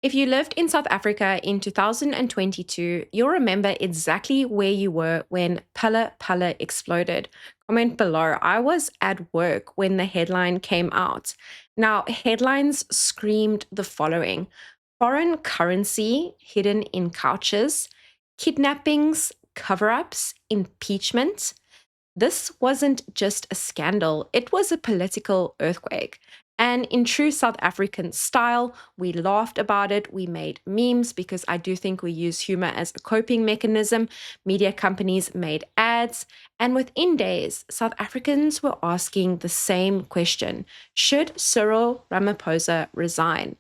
If you lived in South Africa in 2022, you'll remember exactly where you were when Phala Phala exploded. Comment below. I was at work when the headline came out. Now, headlines screamed the following: foreign currency hidden in couches, kidnappings, cover-ups, impeachment. This wasn't just a scandal, it was a political earthquake. And in true South African style, we laughed about it, we made memes because I do think we use humor as a coping mechanism. Media companies made ads, and within days, South Africans were asking the same question: should Cyril Ramaphosa resign?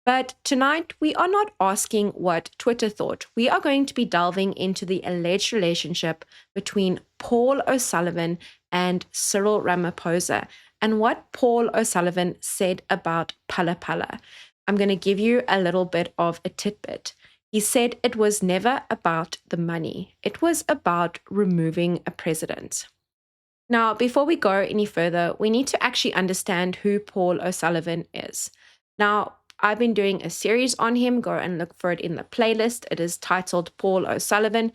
But tonight, we are not asking what Twitter thought. We are going to be delving into the alleged relationship between Paul O'Sullivan and Cyril Ramaphosa and what Paul O'Sullivan said about Phala Phala. I'm going to give you a little bit of a tidbit. He said it was never about the money. It was about removing a president. Now, before we go any further, we need to actually understand who Paul O'Sullivan is. Now, I've been doing a series on him. Go and look for it in the playlist. It is titled Paul O'Sullivan.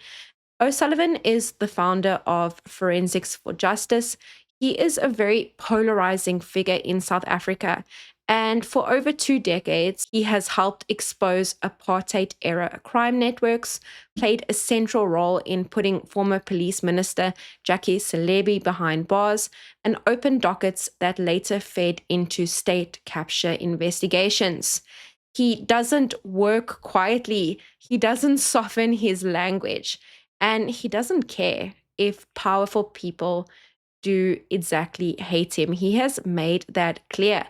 O'Sullivan is the founder of Forensics for Justice. He is a very polarizing figure in South Africa. And for over 2 decades, he has helped expose apartheid-era crime networks, played a central role in putting former police minister Jackie Selebi behind bars, and opened dockets that later fed into state capture investigations. He doesn't work quietly. He doesn't soften his language. And he doesn't care if powerful people do exactly hate him. He has made that clear.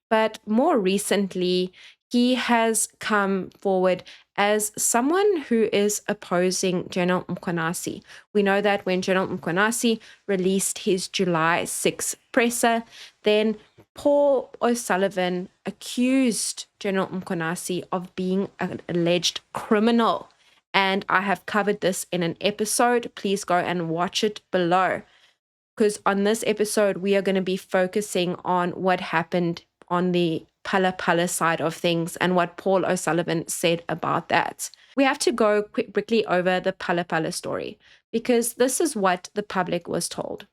But more recently, he has come forward as someone who is opposing General Mkhwanazi. We know that when General Mkhwanazi released his July 6th presser, then Paul O'Sullivan accused General Mkhwanazi of being an alleged criminal. And I have covered this in an episode. Please go and watch it below. Because on this episode, we are going to be focusing on what happened on the Phala Phala side of things and what Paul O'Sullivan said about that. We have to go quickly over the Phala Phala story because this is what the public was told.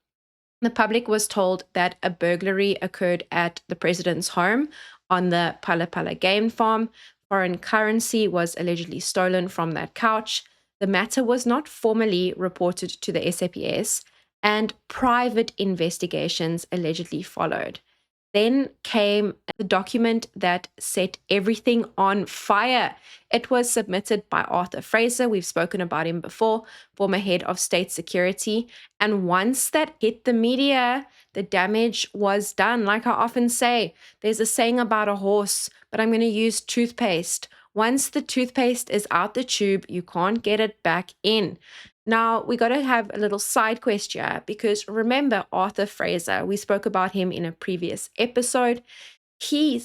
The public was told that a burglary occurred at the president's home on the Phala Phala game farm. Foreign currency was allegedly stolen from that couch. The matter was not formally reported to the SAPS, and private investigations allegedly followed. Then came the document that set everything on fire. It was submitted by Arthur Fraser. We've spoken about him before, former head of state security. And once that hit the media, the damage was done. Like I often say, there's a saying about a horse, but I'm going to use toothpaste. Once the toothpaste is out the tube, you can't get it back in. Now, we got to have a little side quest here because remember Arthur Fraser, we spoke about him in a previous episode. He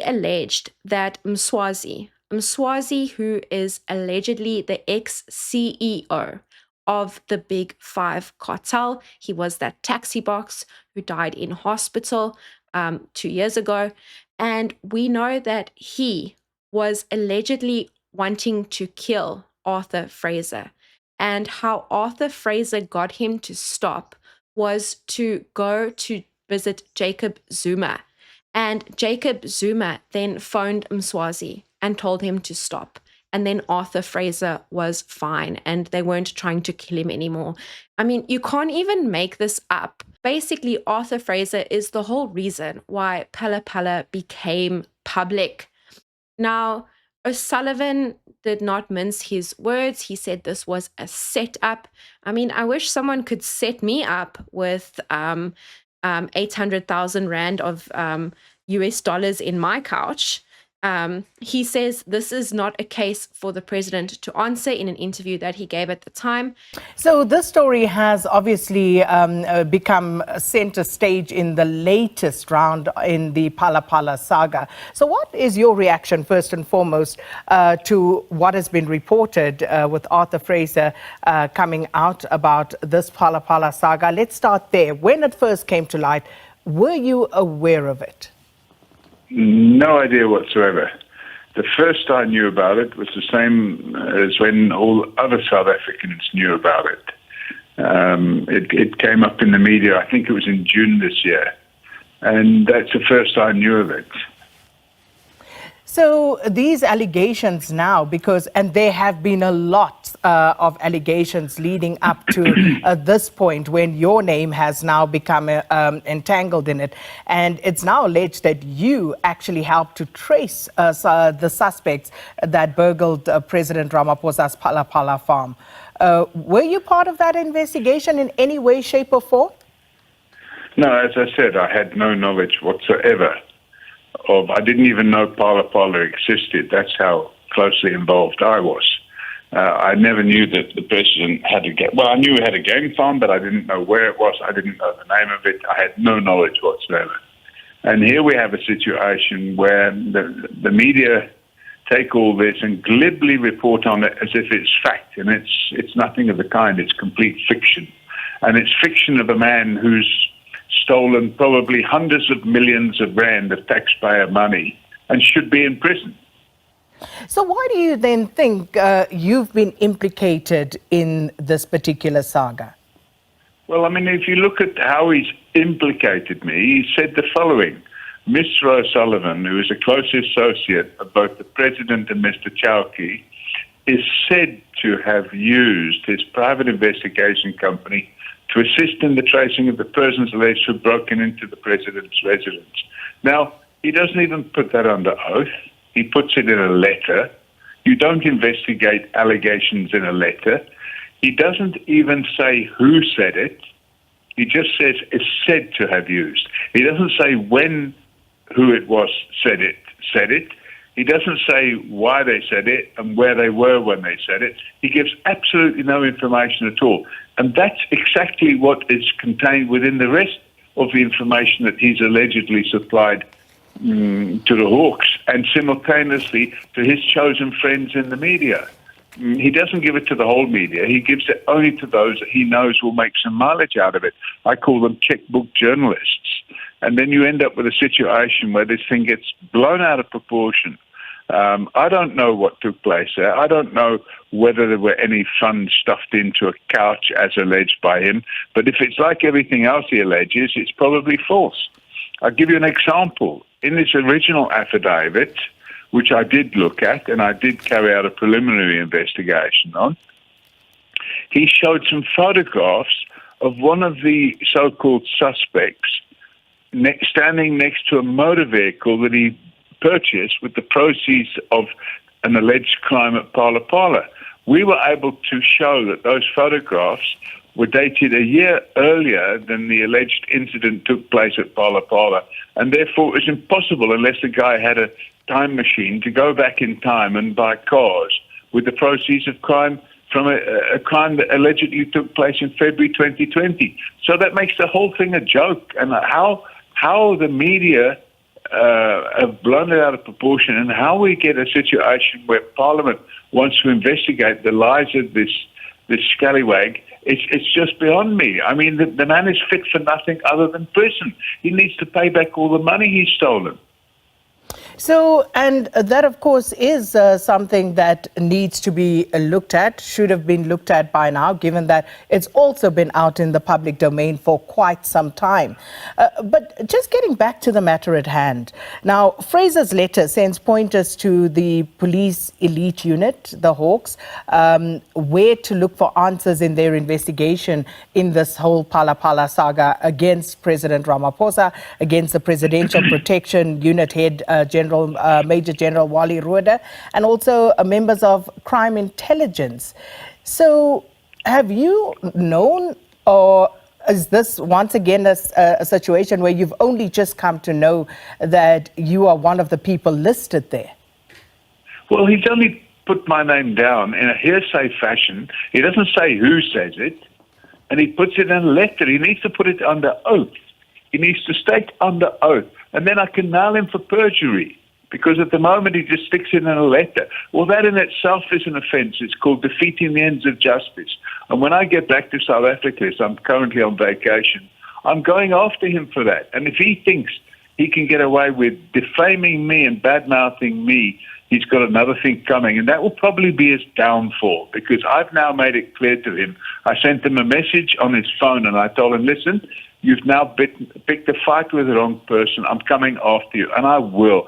alleged that Mkhwanazi, who is allegedly the ex-CEO of the Big Five cartel, he was that taxi box who died in hospital 2 years ago. And we know that he was allegedly wanting to kill Arthur Fraser. And how Arthur Fraser got him to stop was to go to visit Jacob Zuma. And Jacob Zuma then phoned Mkhwanazi and told him to stop. And then Arthur Fraser was fine and they weren't trying to kill him anymore. I mean, you can't even make this up. Basically, Arthur Fraser is the whole reason why Phala Phala became public. Now, O'Sullivan did not mince his words. He said this was a setup. I mean, I wish someone could set me up with 800,000 Rand of US dollars in my couch. He says this is not a case for the president to answer in an interview that he gave at the time. So this story has obviously become center stage in the latest round in the Phala Phala saga. So what is your reaction, first and foremost, to what has been reported with Arthur Fraser coming out about this Phala Phala saga? Let's start there. When it first came to light, were you aware of it? No idea whatsoever. The first I knew about it was the same as when all other South Africans knew about it. It came up in the media, I think it was in June this year, and that's the first I knew of it. So these allegations now, and there have been a lot of allegations leading up to this point when your name has now become entangled in it. And it's now alleged that you actually helped to trace the suspects that burgled President Ramaphosa's Phala Phala farm. Were you part of that investigation in any way, shape or form? No, as I said, I had no knowledge whatsoever. I didn't even know Phala Phala existed. That's how closely involved I was. I never knew that the president had a game. Well, I knew he had a game farm, but I didn't know where it was. I didn't know the name of it. I had no knowledge whatsoever. And here we have a situation where the media take all this and glibly report on it as if it's fact, and it's nothing of the kind. It's complete fiction. And it's fiction of a man who's stolen probably hundreds of millions of rand of taxpayer money and should be in prison. So why do you then think you've been implicated in this particular saga? Well, I mean, if you look at how he's implicated me, he said the following. Mr. Sullivan, who is a close associate of both the president and Mr. Chauke, is said to have used his private investigation company to assist in the tracing of the persons alleged to have broken into the president's residence. Now, he doesn't even put that under oath. He puts it in a letter. You don't investigate allegations in a letter. He doesn't even say who said it. He just says it's said to have used. He doesn't say who it was said it. He doesn't say why they said it and where they were when they said it. He gives absolutely no information at all. And that's exactly what is contained within the rest of the information that he's allegedly supplied to the Hawks and simultaneously to his chosen friends in the media. He doesn't give it to the whole media. He gives it only to those that he knows will make some mileage out of it. I call them checkbook journalists. And then you end up with a situation where this thing gets blown out of proportion. I don't know what took place there. I don't know whether there were any funds stuffed into a couch as alleged by him. But if it's like everything else he alleges, it's probably false. I'll give you an example. In this original affidavit, which I did look at and I did carry out a preliminary investigation on, he showed some photographs of one of the so-called suspects standing next to a motor vehicle that he purchased with the proceeds of an alleged crime at Phala Phala. We were able to show that those photographs were dated a year earlier than the alleged incident took place at Phala Phala, and therefore it was impossible unless the guy had a time machine to go back in time and buy cars with the proceeds of crime from a crime that allegedly took place in February 2020. So that makes the whole thing a joke, and how the media have blown it out of proportion, and how we get a situation where Parliament wants to investigate the lies of this scallywag, it's just beyond me. I mean, the man is fit for nothing other than prison. He needs to pay back all the money he's stolen. So, and that, of course, is something that needs to be looked at, should have been looked at by now, given that it's also been out in the public domain for quite some time. But just getting back to the matter at hand. Now, Fraser's letter sends pointers to the police elite unit, the Hawks, where to look for answers in their investigation in this whole Phala Phala saga against President Ramaphosa, against the Presidential Protection Unit head, Major General Wally Roeder, and also members of crime intelligence. So have you known, or is this once again a situation where you've only just come to know that you are one of the people listed there? Well, he's only put my name down in a hearsay fashion. He doesn't say who says it, and he puts it in a letter. He needs to put it under oath. He needs to state under oath, and then I can nail him for perjury, because at the moment he just sticks it in a letter. Well, that in itself is an offence. It's called defeating the ends of justice. And when I get back to South Africa, so I'm currently on vacation, I'm going after him for that. And if he thinks he can get away with defaming me and bad-mouthing me he's got another thing coming, and that will probably be his downfall, because I've now made it clear to him. I sent him a message on his phone, and I told him, listen, you've now picked a fight with the wrong person. I'm coming after you, and I will.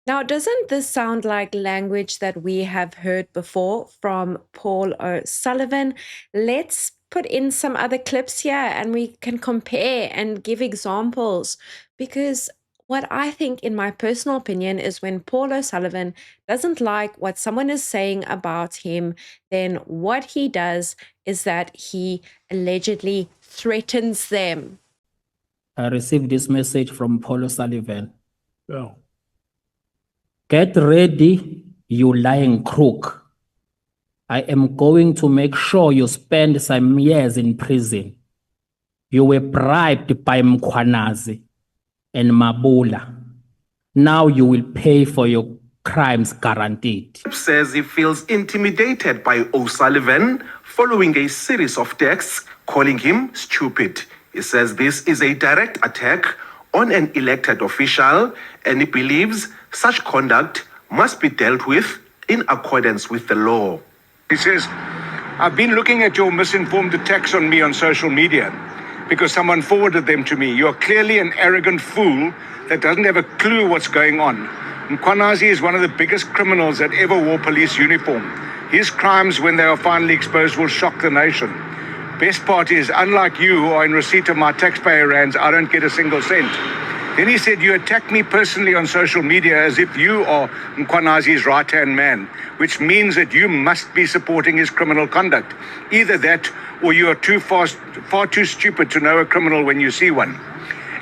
Now, doesn't this sound like language that we have heard before from Paul O'Sullivan? Let's put in some other clips here and we can compare and give examples, because what I think, in my personal opinion, is when Paul O'Sullivan doesn't like what someone is saying about him, then what he does is that he allegedly threatens them. I received this message from Paul O'Sullivan. Oh. Get ready, you lying crook. I am going to make sure you spend some years in prison. You were bribed by Mkhwanazi and Mabula. Now you will pay for your crimes, guaranteed. Says he feels intimidated by O'Sullivan following a series of texts calling him stupid. He says this is a direct attack on an elected official, and he believes such conduct must be dealt with in accordance with the law. He says, I've been looking at your misinformed attacks on me on social media because someone forwarded them to me. You're clearly an arrogant fool that doesn't have a clue what's going on. Mkhwanazi is one of the biggest criminals that ever wore police uniform. His crimes, when they are finally exposed, will shock the nation. Best part is, unlike you who are in receipt of my taxpayer rands, I don't get a single cent. Then he said, you attack me personally on social media as if you are Mkhwanazi's right-hand man, which means that you must be supporting his criminal conduct. Either that, or you are far too stupid to know a criminal when you see one.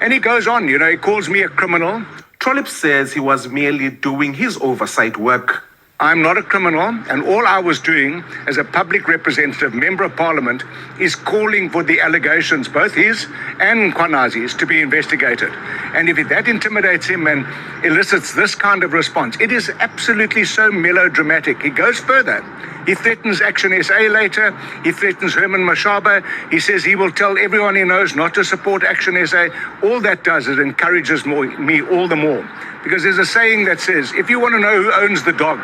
And he goes on, he calls me a criminal. Trollip says he was merely doing his oversight work. I'm not a criminal, and all I was doing as a public representative, member of parliament, is calling for the allegations, both his and Mkhwanazi's, to be investigated. And if that intimidates him and elicits this kind of response, it is absolutely so melodramatic. He goes further. He threatens Action SA later. He threatens Herman Mashaba. He says he will tell everyone he knows not to support Action SA. All that does is encourages me all the more. Because there's a saying that says, if you want to know who owns the dog,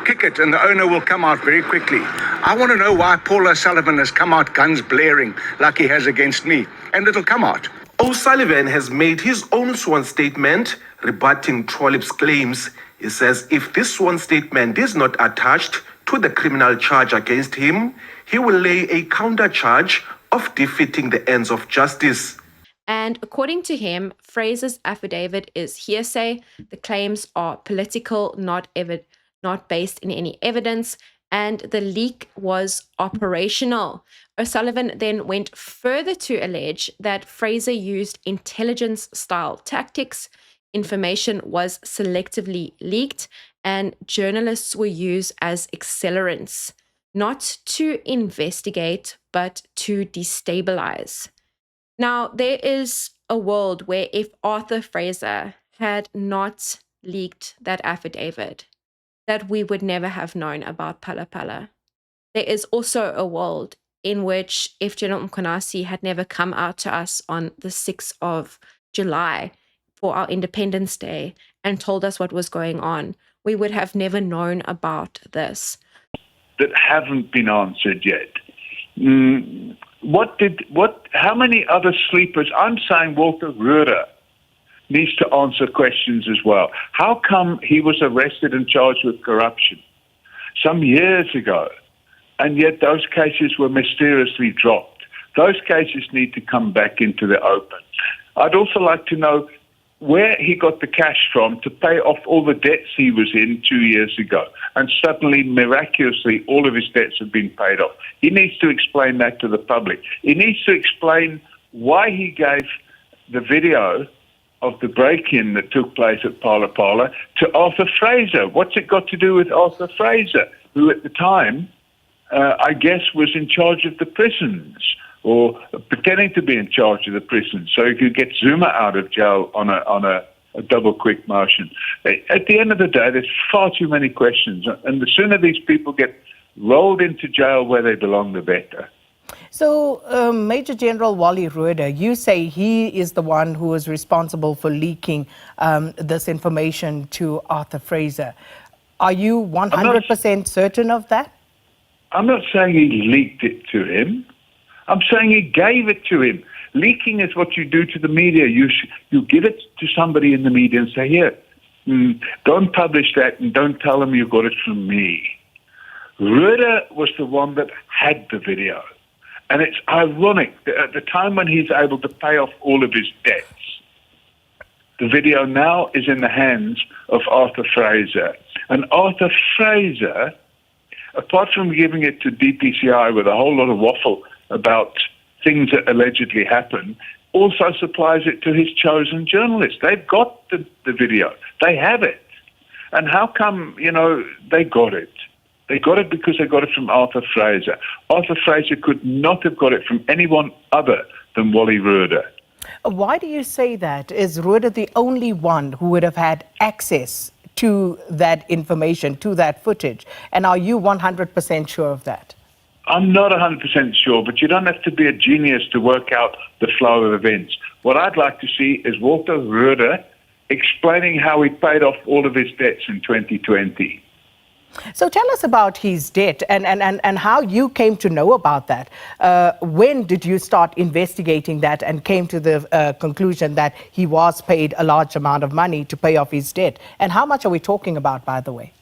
kick it and the owner will come out very quickly. I want to know why Paul O'Sullivan has come out guns blaring like he has against me. And it'll come out. O'Sullivan has made his own sworn statement rebutting Trollip's claims. He says if this sworn statement is not attached to the criminal charge against him, he will lay a counter charge of defeating the ends of justice. And according to him, Fraser's affidavit is hearsay. The claims are political, not based in any evidence, and the leak was operational. O'Sullivan then went further to allege that Fraser used intelligence-style tactics, information was selectively leaked, and journalists were used as accelerants, not to investigate, but to destabilize. Now, there is a world where if Arthur Fraser had not leaked that affidavit, that we would never have known about Phala Phala. There is also a world in which if General Mkhwanazi had never come out to us on the 6th of July for our Independence Day and told us what was going on, we would have never known about this. That haven't been answered yet. How many other sleepers? I'm saying Walter Rueda needs to answer questions as well. How come he was arrested and charged with corruption some years ago, and yet those cases were mysteriously dropped? Those cases need to come back into the open. I'd also like to know where he got the cash from to pay off all the debts he was in 2 years ago. And suddenly, miraculously, all of his debts have been paid off. He needs to explain that to the public. He needs to explain why he gave the video of the break-in that took place at Phala Phala to Arthur Fraser. What's it got to do with Arthur Fraser, who at the time, I guess, was in charge of the prisons, or pretending to be in charge of the prison, so he could get Zuma out of jail on a double quick motion. At the end of the day, there's far too many questions, and the sooner these people get rolled into jail where they belong, the better. So, Major General Wally Rueda, you say he is the one who is responsible for leaking this information to Arthur Fraser. Are you 100% certain of that? I'm not saying he leaked it to him. I'm saying he gave it to him. Leaking is what you do to the media. You give it to somebody in the media and say, here, don't publish that and don't tell them you got it from me. Rueda was the one that had the video. And it's ironic that at the time when he's able to pay off all of his debts, the video now is in the hands of Arthur Fraser. And Arthur Fraser, apart from giving it to DPCI with a whole lot of waffle about things that allegedly happened, also supplies it to his chosen journalists. They've got the video. They have it. And how come, they got it? They got it because they got it from Arthur Fraser. Arthur Fraser could not have got it from anyone other than Wally Rueda. Why do you say that? Is Rueda the only one who would have had access to that information, to that footage? And are you 100% sure of that? I'm not 100% sure, but you don't have to be a genius to work out the flow of events. What I'd like to see is Walter Rueda explaining how he paid off all of his debts in 2020. So tell us about his debt and how you came to know about that. When did you start investigating that and came to the conclusion that he was paid a large amount of money to pay off his debt? And how much are we talking about, by the way?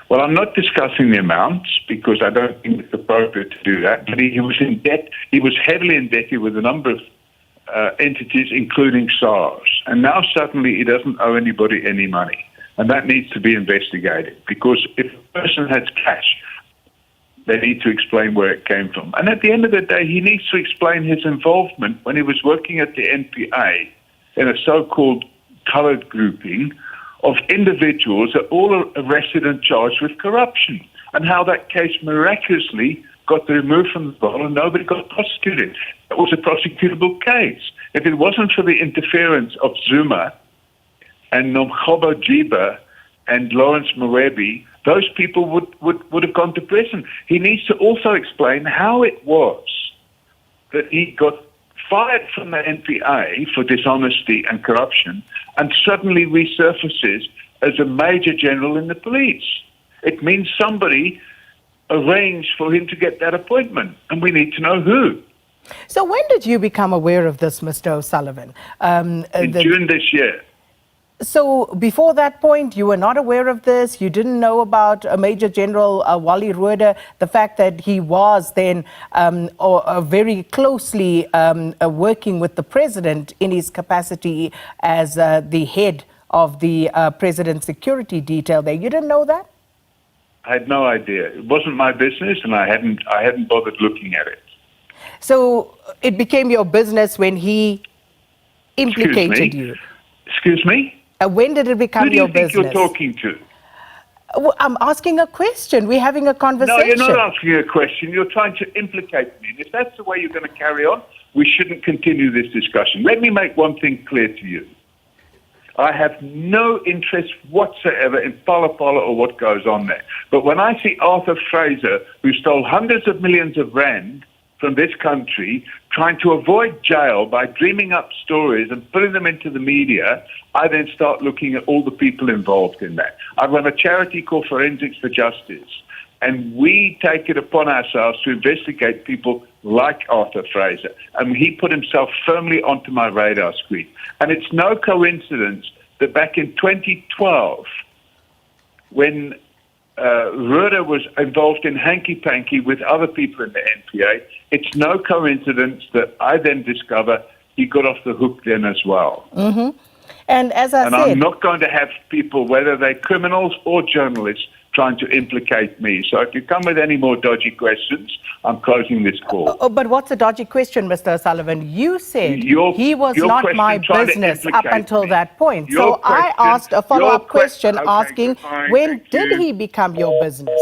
Well, I'm not discussing the amounts because I don't think it's appropriate to do that. But he was in debt. He was heavily indebted with a number of entities, including SARS. And now suddenly he doesn't owe anybody any money. And that needs to be investigated because if a person has cash, they need to explain where it came from. And at the end of the day, he needs to explain his involvement when he was working at the NPA in a so-called coloured grouping of individuals that all are arrested and charged with corruption, and how that case miraculously got removed from the bottle and nobody got prosecuted. It was a prosecutable case. If it wasn't for the interference of Zuma and Nomkhobo Jiba and Lawrence Mwebi, those people would have gone to prison. He needs to also explain how it was that he got fired from the NPA for dishonesty and corruption and suddenly resurfaces as a major general in the police. It means somebody arranged for him to get that appointment, and we need to know who. So when did you become aware of this, Mr. O'Sullivan? In June this year. So before that point, you were not aware of this? You didn't know about Major General Wally Rueda, the fact that he was then very closely working with the president in his capacity as the head of the president's security detail there. You didn't know that? I had no idea. It wasn't my business, and I hadn't bothered looking at it. So it became your business when he implicated you? Excuse me? When did it become your business? Who do you think you're talking to? Well, I'm asking a question. We're having a conversation. No, you're not asking a question. You're trying to implicate me. And if that's the way you're going to carry on, we shouldn't continue this discussion. Let me make one thing clear to you. I have no interest whatsoever in Phala Phala or what goes on there. But when I see Arthur Fraser, who stole hundreds of millions of rand from this country, trying to avoid jail by dreaming up stories and putting them into the media, I then start looking at all the people involved in that. I run a charity called Forensics for Justice, and we take it upon ourselves to investigate people like Arthur Fraser. And he put himself firmly onto my radar screen. And it's no coincidence that back in 2012, when Rueda was involved in hanky-panky with other people in the NPA, it's no coincidence that I then discover he got off the hook then as well. Mm-hmm. And as I said, I'm not going to have people, whether they're criminals or journalists, trying to implicate me. So if you come with any more dodgy questions, I'm closing this call. But what's a dodgy question, Mr. O'Sullivan? You said he was not my business up until that point. So I asked a follow-up question asking, when did he become your business?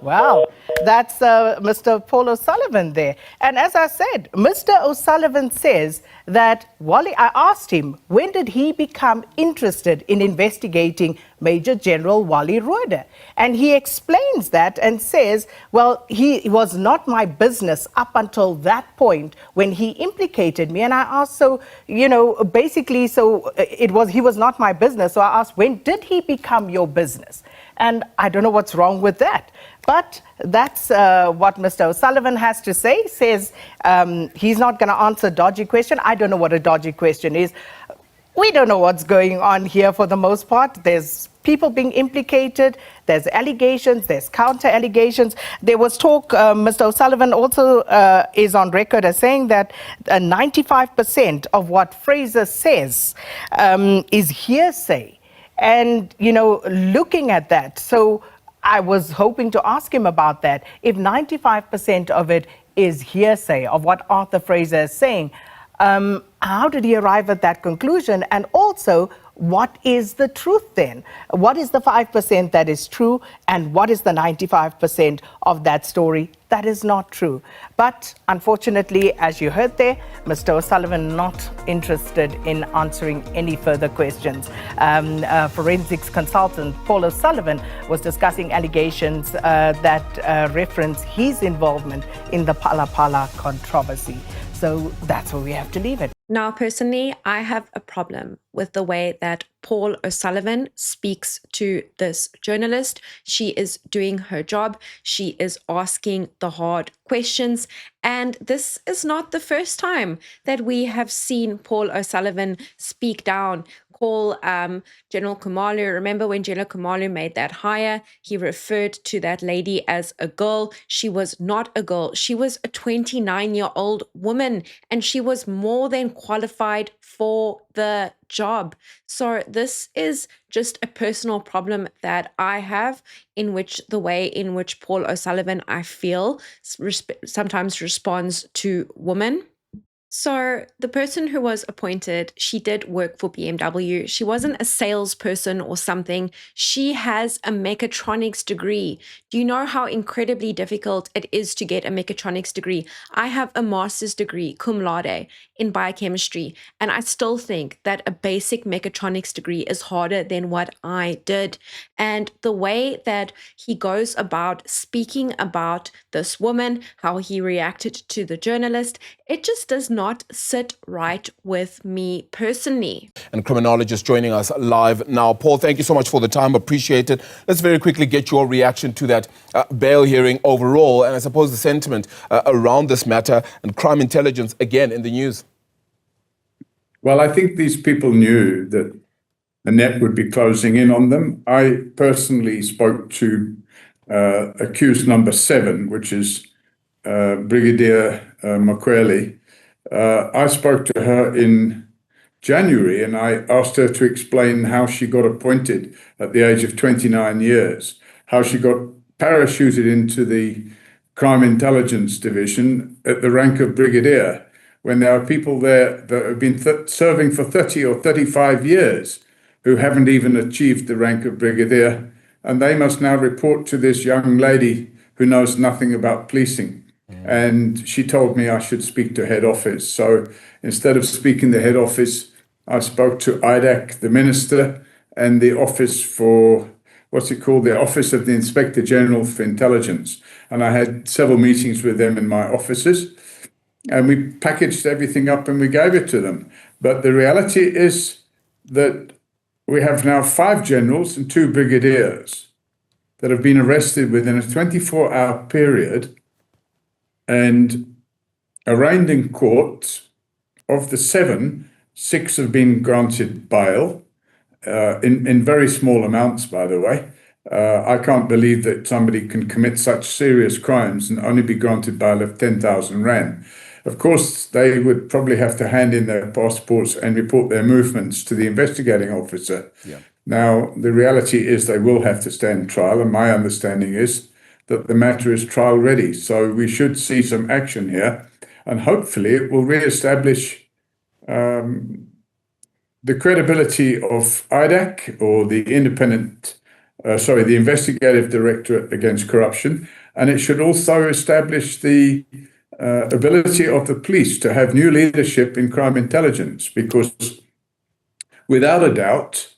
Wow, that's Mr. Paul O'Sullivan there. And as I said, Mr. O'Sullivan says that Wally, I asked him, when did he become interested in investigating Major General Wally Rhoode? And he explains that and says, well, it was not my business up until that point when he implicated me. And I asked, so, you know, basically, so he was not my business. So I asked, when did he become your business? And I don't know what's wrong with that. But that's what Mr. O'Sullivan has to say. He says he's not going to answer a dodgy question. I don't know what a dodgy question is. We don't know what's going on here for the most part. There's people being implicated. There's allegations. There's counter allegations. There was talk, Mr. O'Sullivan also is on record as saying that 95% of what Fraser says is hearsay. And, you know, looking at that, so I was hoping to ask him about that. If 95% of it is hearsay of what Arthur Fraser is saying, how did he arrive at that conclusion? And also, what is the truth then? What is the 5% that is true? And what is the 95% of that story that is not true? But unfortunately, as you heard there, Mr. O'Sullivan not interested in answering any further questions. Forensics consultant Paul O'Sullivan was discussing allegations that reference his involvement in the Phala Phala controversy. So that's where we have to leave it. Now, personally, I have a problem with the way that Paul O'Sullivan speaks to this journalist. She is doing her job. She is asking the hard questions. And this is not the first time that we have seen Paul O'Sullivan speak down, call General Khumalo. Remember when General Khumalo made that hire, he referred to that lady as a girl. She was not a girl. She was a 29-year-old woman, and she was more than qualified for the job. So this is just a personal problem that I have, in which the way in which Paul O'Sullivan, I feel, sometimes responds to women. So the person who was appointed, she did work for BMW. She wasn't a salesperson or something. She has a mechatronics degree. Do you know how incredibly difficult it is to get a mechatronics degree? I have a master's degree, cum laude, in biochemistry, and I still think that a basic mechatronics degree is harder than what I did. And the way that he goes about speaking about this woman, how he reacted to the journalist, it just does not sit right with me personally. And criminologist joining us live now. Paul, thank you so much for the time. Appreciate it. Let's very quickly get your reaction to that bail hearing overall, and I suppose the sentiment around this matter and crime intelligence again in the news. Well, I think these people knew that the net would be closing in on them. I personally spoke to accused number 7, which is Brigadier Mkhwanazi. I spoke to her in January, and I asked her to explain how she got appointed at the age of 29 years, how she got parachuted into the Crime Intelligence Division at the rank of brigadier, when there are people there that have been serving for 30 or 35 years who haven't even achieved the rank of brigadier, and they must now report to this young lady who knows nothing about policing. And she told me I should speak to head office. So instead of speaking to head office, I spoke to IDAC, the minister, and the office for, the Office of the Inspector General for Intelligence. And I had several meetings with them in my offices, and we packaged everything up and we gave it to them. But the reality is that we have now 5 generals and 2 brigadiers that have been arrested within a 24-hour period and arraigned in court. Of the 7, 6 have been granted bail, in very small amounts, by the way. I can't believe that somebody can commit such serious crimes and only be granted bail of 10,000 rand. Of course, they would probably have to hand in their passports and report their movements to the investigating officer. Yeah. Now, the reality is they will have to stand trial, and my understanding is that the matter is trial ready. So we should see some action here, and hopefully it will re-establish the credibility of IDAC, or the Independent the Investigative Directorate Against Corruption, and it should also establish the ability of the police to have new leadership in crime intelligence, because without a doubt,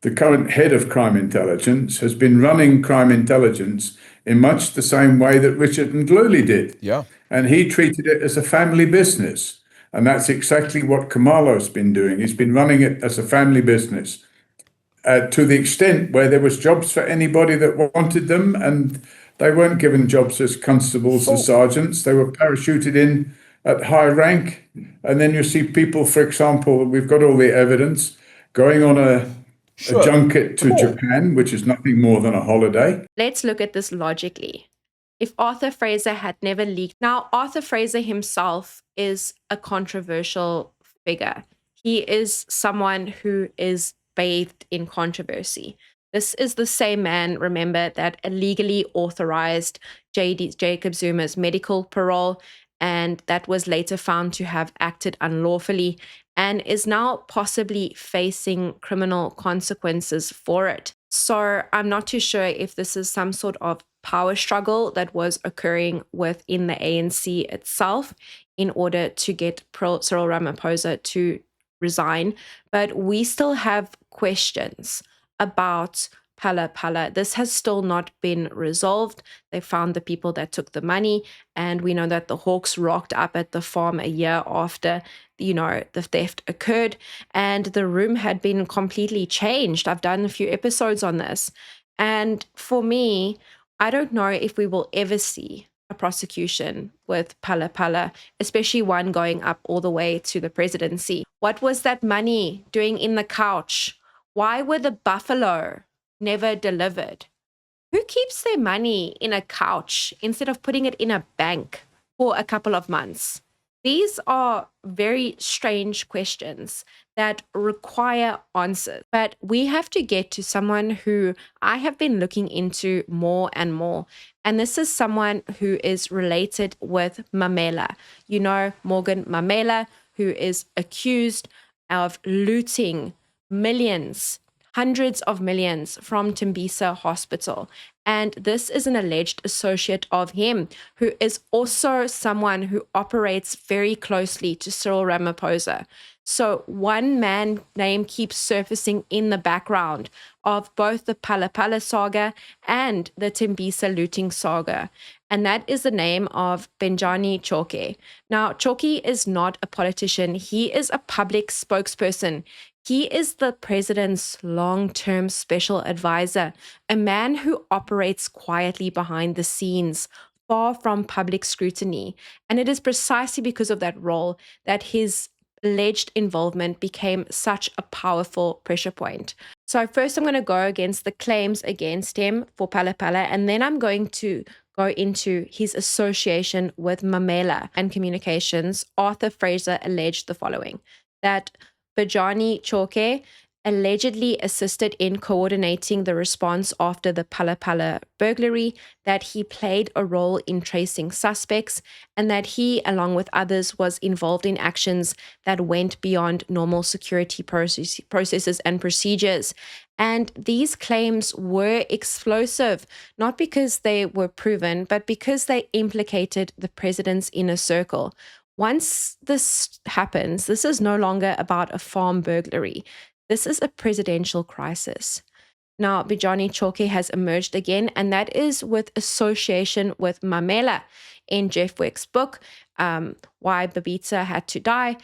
the current head of crime intelligence has been running crime intelligence in much the same way that Richard Nhlanhla did. Yeah. And he treated it as a family business. And that's exactly what Kamalo's been doing. He's been running it as a family business to the extent where there was jobs for anybody that wanted them, and they weren't given jobs as constables or sergeants. They were parachuted in at high rank. And then you see people, for example, we've got all the evidence, going on a junket to Japan, which is nothing more than a holiday. Let's look at this logically. If Arthur Fraser had never leaked... Now, Arthur Fraser himself is a controversial figure. He is someone who is bathed in controversy. This is the same man, remember, that illegally authorized Jacob Zuma's medical parole, and that was later found to have acted unlawfully and is now possibly facing criminal consequences for it. So I'm not too sure if this is some sort of power struggle that was occurring within the ANC itself in order to get Cyril Ramaphosa to resign, but we still have questions about Phala Phala. This has still not been resolved. They found the people that took the money, and we know that the Hawks rocked up at the farm a year after, the theft occurred, and the room had been completely changed. I've done a few episodes on this, and for me, I don't know if we will ever see a prosecution with Phala Phala, especially one going up all the way to the presidency. What was that money doing in the couch? Why were the buffalo never delivered? Who keeps their money in a couch instead of putting it in a bank for a couple of months? These are very strange questions that require answers. But we have to get to someone who I have been looking into more and more. And this is someone who is related with Mamela. You know, Morgan Mamela, who is accused of looting millions, hundreds of millions from Tembisa Hospital. And this is an alleged associate of him, who is also someone who operates very closely to Cyril Ramaphosa. So one man name keeps surfacing in the background of both the Phala Phala saga and the Tembisa looting saga. And that is the name of Bejani Chauke. Now, Chauke is not a politician. He is a public spokesperson. He is the president's long-term special advisor, a man who operates quietly behind the scenes, far from public scrutiny. And it is precisely because of that role that his alleged involvement became such a powerful pressure point. So first I'm going to go against the claims against him for Phala Phala, and then I'm going to go into his association with Mamela and communications. Arthur Fraser alleged the following: that Bejani Chauke allegedly assisted in coordinating the response after the Phala Phala burglary, that he played a role in tracing suspects, and that he, along with others, was involved in actions that went beyond normal security processes and procedures. And these claims were explosive, not because they were proven, but because they implicated the president's inner circle. Once this happens, this is no longer about a farm burglary. This is a presidential crisis. Now, Bejani Chauke has emerged again, and that is with association with Mamela. In Jeff Wick's book, Why Babita Had to Die,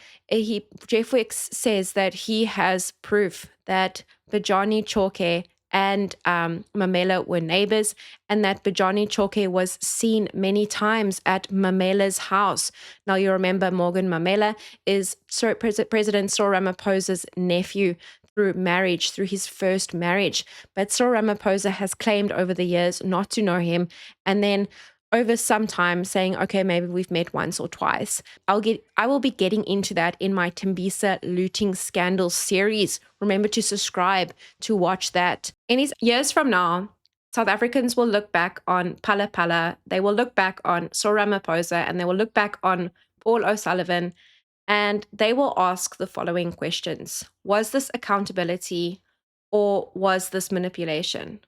Jeff Wick says that he has proof that Bejani Chauke and Mamela were neighbors, and that Bejani Chauke was seen many times at Mamela's house. Now, you remember Morgan Mamela is President Cyril Ramaphosa's nephew through marriage, through his first marriage. But Cyril Ramaphosa has claimed over the years not to know him, and then over some time saying, okay, maybe we've met once or twice. I will be getting into that in my Tembisa looting scandal series. Remember to subscribe to watch that. Years from now, South Africans will look back on Phala Phala, they will look back on Cyril Ramaphosa, and they will look back on Paul O'Sullivan, and they will ask the following questions: was this accountability, or was this manipulation?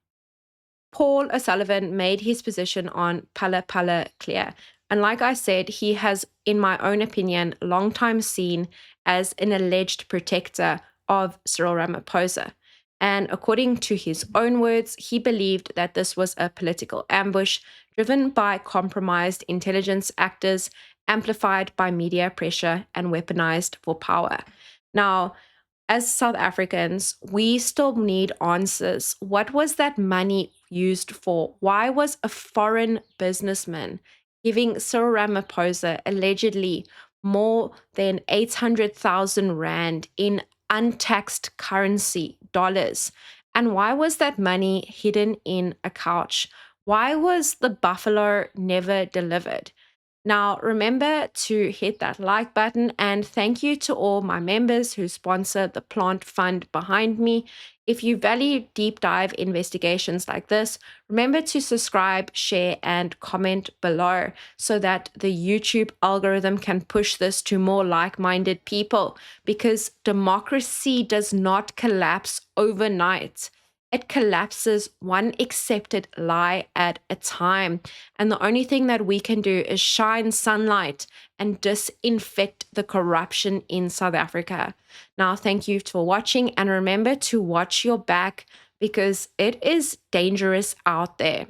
Paul O'Sullivan made his position on Phala Phala clear. And like I said, he has, in my own opinion, long time seen as an alleged protector of Cyril Ramaphosa. And according to his own words, he believed that this was a political ambush driven by compromised intelligence actors, amplified by media pressure, and weaponized for power. Now, as South Africans, we still need answers. What was that money used for? Why was a foreign businessman giving Cyril Ramaphosa allegedly more than 800,000 Rand in untaxed currency, dollars? And why was that money hidden in a couch? Why was the buffalo never delivered? Now, remember to hit that like button, and thank you to all my members who sponsor the plant fund behind me. If you value deep dive investigations like this, remember to subscribe, share, and comment below so that the YouTube algorithm can push this to more like-minded people, because democracy does not collapse overnight. It collapses one accepted lie at a time. And the only thing that we can do is shine sunlight and disinfect the corruption in South Africa. Now, thank you for watching, and remember to watch your back, because it is dangerous out there.